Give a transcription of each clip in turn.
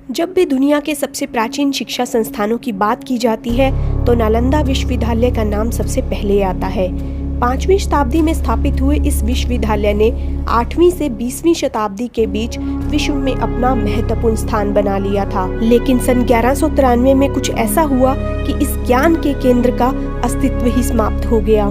जब भी दुनिया के सबसे प्राचीन शिक्षा संस्थानों की बात की जाती है तो नालंदा विश्वविद्यालय का नाम सबसे पहले आता है। 5वीं शताब्दी में स्थापित हुए इस विश्वविद्यालय ने 8वीं से 20वीं शताब्दी के बीच विश्व में अपना महत्वपूर्ण स्थान बना लिया था। लेकिन सन 1193 में कुछ ऐसा हुआ कि इस ज्ञान के केंद्र का अस्तित्व ही समाप्त हो गया।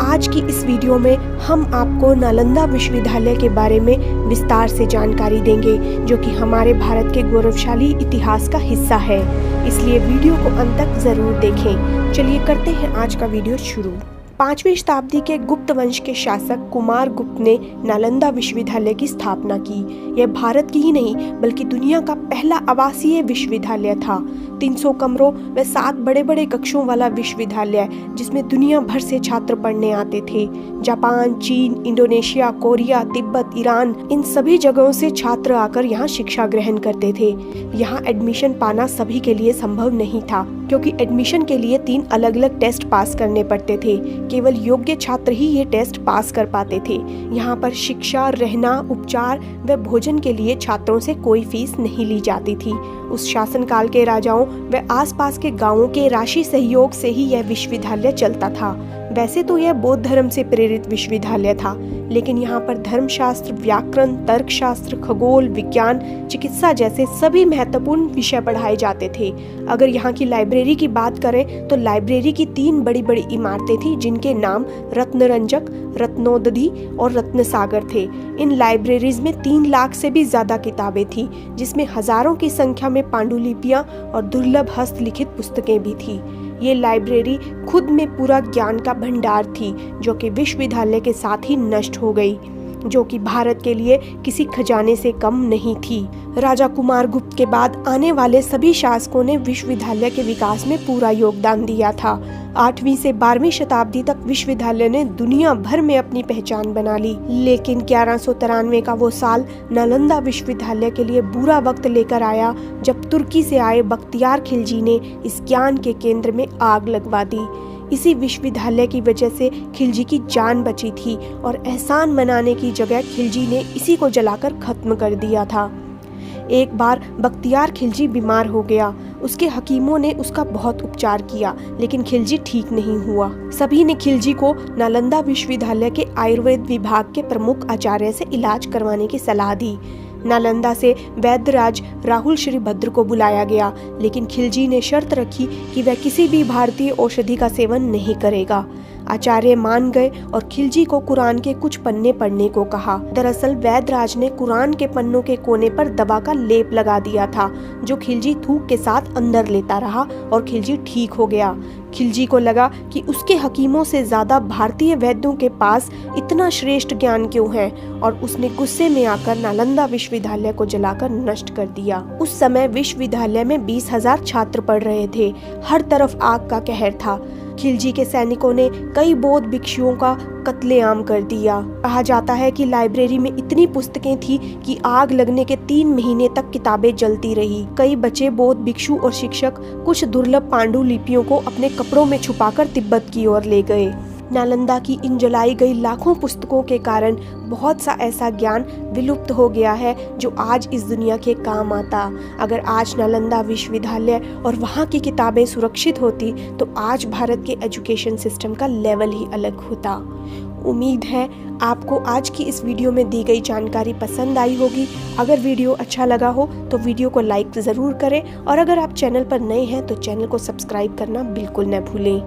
आज की इस वीडियो में हम आपको नालंदा विश्वविद्यालय के बारे में विस्तार से जानकारी देंगे, जो कि हमारे भारत के गौरवशाली इतिहास का हिस्सा है। इसलिए वीडियो को अंत तक जरूर देखें। चलिए करते हैं आज का वीडियो शुरू। 5वीं शताब्दी के गुप्त वंश के शासक कुमार गुप्त ने नालंदा विश्वविद्यालय की स्थापना की। यह भारत की ही नहीं बल्कि दुनिया का पहला आवासीय विश्वविद्यालय था। 300 कमरों व 7 बड़े बड़े कक्षों वाला विश्वविद्यालय, जिसमें दुनिया भर से छात्र पढ़ने आते थे। जापान, चीन, इंडोनेशिया, कोरिया, तिब्बत, ईरान, इन सभी जगहों से छात्र आकर यहाँ शिक्षा ग्रहण करते थे। यहाँ एडमिशन पाना सभी के लिए संभव नहीं था, क्योंकि एडमिशन के लिए 3 अलग अलग टेस्ट पास करने पड़ते थे। केवल योग्य छात्र ही ये टेस्ट पास कर पाते थे। यहाँ पर शिक्षा, रहना, उपचार व भोजन के लिए छात्रों से कोई फीस नहीं ली जाती थी। उस शासनकाल के राजाओं व आसपास के गांवों के राशि सहयोग से ही यह विश्वविद्यालय चलता था। वैसे तो यह बौद्ध धर्म से प्रेरित विश्वविद्यालय था, लेकिन यहाँ पर धर्मशास्त्र, व्याकरण, तर्कशास्त्र, खगोल, विज्ञान, चिकित्सा जैसे सभी महत्वपूर्ण विषय पढ़ाए जाते थे। अगर यहाँ की लाइब्रेरी की बात करें तो लाइब्रेरी की 3 बड़ी बड़ी इमारतें थी, जिनके नाम रत्नरंजक, रत्नोदधि और रत्नसागर थे। इन लाइब्रेरीज में 3 लाख से भी ज्यादा किताबें थी, जिसमें हजारों की संख्या में पांडुलिपियां और दुर्लभ हस्तलिखित पुस्तकें भी थी। ये लाइब्रेरी खुद में पूरा ज्ञान का भंडार थी, जो कि विश्वविद्यालय के साथ ही नष्ट हो गई, जो कि भारत के लिए किसी खजाने से कम नहीं थी। राजा कुमार गुप्त के बाद आने वाले सभी शासकों ने विश्वविद्यालय के विकास में पूरा योगदान दिया था। 8वीं से 12वीं शताब्दी तक विश्वविद्यालय ने दुनिया भर में अपनी पहचान बना ली। लेकिन 1193 का वो साल नालंदा विश्वविद्यालय के लिए बुरा वक्त लेकर आया, जब तुर्की से आए बख्तियार खिलजी ने इस ज्ञान के केंद्र में आग लगवा दी। इसी विश्वविद्यालय की वजह से खिलजी की जान बची थी और एहसान मनाने की जगह खिलजी ने इसी को जलाकर खत्म कर दिया था। एक बार बख्तियार खिलजी बीमार हो गया। उसके हकीमों ने उसका बहुत उपचार किया, लेकिन खिलजी ठीक नहीं हुआ। सभी ने खिलजी को नालंदा विश्वविद्यालय के आयुर्वेद विभाग के प्रमुख आचार्य से इलाज करवाने की सलाह दी। नालंदा से वैद्यराज राहुल श्रीभद्र को बुलाया गया, लेकिन खिलजी ने शर्त रखी कि वह किसी भी भारतीय औषधि का सेवन नहीं करेगा। आचार्य मान गए और खिलजी को कुरान के कुछ पन्ने पढ़ने को कहा। दरअसल वैद्यराज ने कुरान के पन्नों के कोने पर दवा का लेप लगा दिया था, जो खिलजी थूक के साथ अंदर लेता रहा और खिलजी ठीक हो गया। खिलजी को लगा कि उसके हकीमों से ज्यादा भारतीय वैद्यों के पास इतना श्रेष्ठ ज्ञान क्यों है, और उसने गुस्से में आकर नालंदा विश्वविद्यालय को जलाकर नष्ट कर दिया। उस समय विश्वविद्यालय में 20,000 छात्र पढ़ रहे थे। हर तरफ आग का कहर था। खिलजी के सैनिकों ने कई बौद्ध भिक्षुओं का कत्लेआम कर दिया। कहा जाता है कि लाइब्रेरी में इतनी पुस्तकें थी कि आग लगने के 3 महीने तक किताबें जलती रही। कई बचे बौद्ध भिक्षु और शिक्षक कुछ दुर्लभ पांडुलिपियों को अपने कपड़ों में छुपाकर तिब्बत की ओर ले गए। नालंदा की इन जलाई गई लाखों पुस्तकों के कारण बहुत सा ऐसा ज्ञान विलुप्त हो गया है, जो आज इस दुनिया के काम आता। अगर आज नालंदा विश्वविद्यालय और वहाँ की किताबें सुरक्षित होती तो आज भारत के एजुकेशन सिस्टम का लेवल ही अलग होता। उम्मीद है आपको आज की इस वीडियो में दी गई जानकारी पसंद आई होगी। अगर वीडियो अच्छा लगा हो तो वीडियो को लाइक ज़रूर करें, और अगर आप चैनल पर नए हैं तो चैनल को सब्सक्राइब करना बिल्कुल न भूलें।